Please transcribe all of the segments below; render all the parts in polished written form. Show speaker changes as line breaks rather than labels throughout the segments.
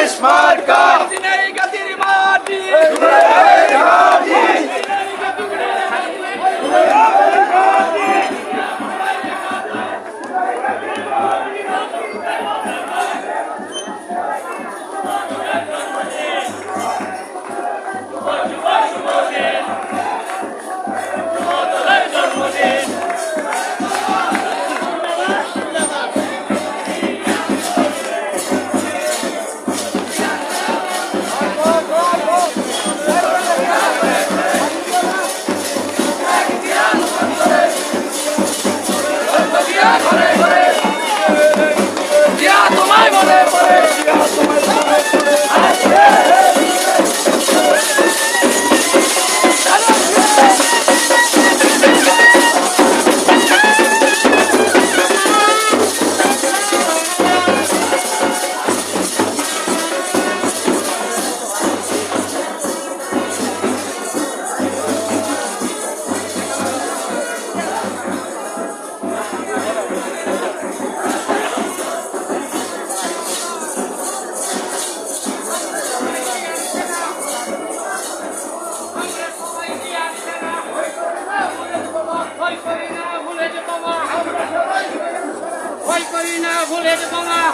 বাংলাদেশ মার্কা
সিনাই গাতির মাটি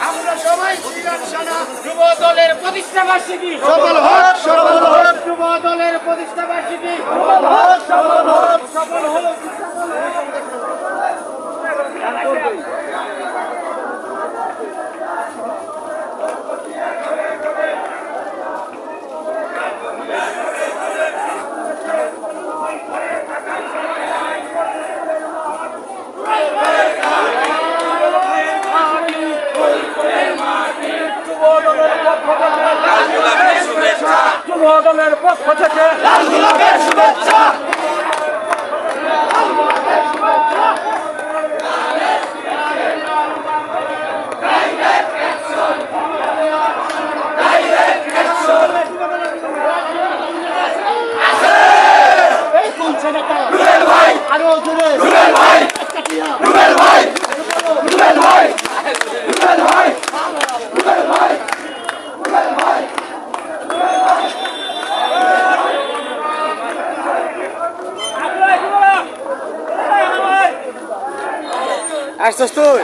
আমরা সবাই যুব দলের প্রতিষ্ঠা বার্ষিকী
সফল হোক
যুব দলের প্রতিষ্ঠা বার্ষিকী সফল হোক যুব দলের পক্ষ থেকে
লাল গোলাপের শুভেচ্ছা
আরো জোরে
রুবেল ভাই রুবেল ভাই রুবেল ভাই রুবেল ভাই রুবেল ভাই রুবেল ভাই
আসছিস তুই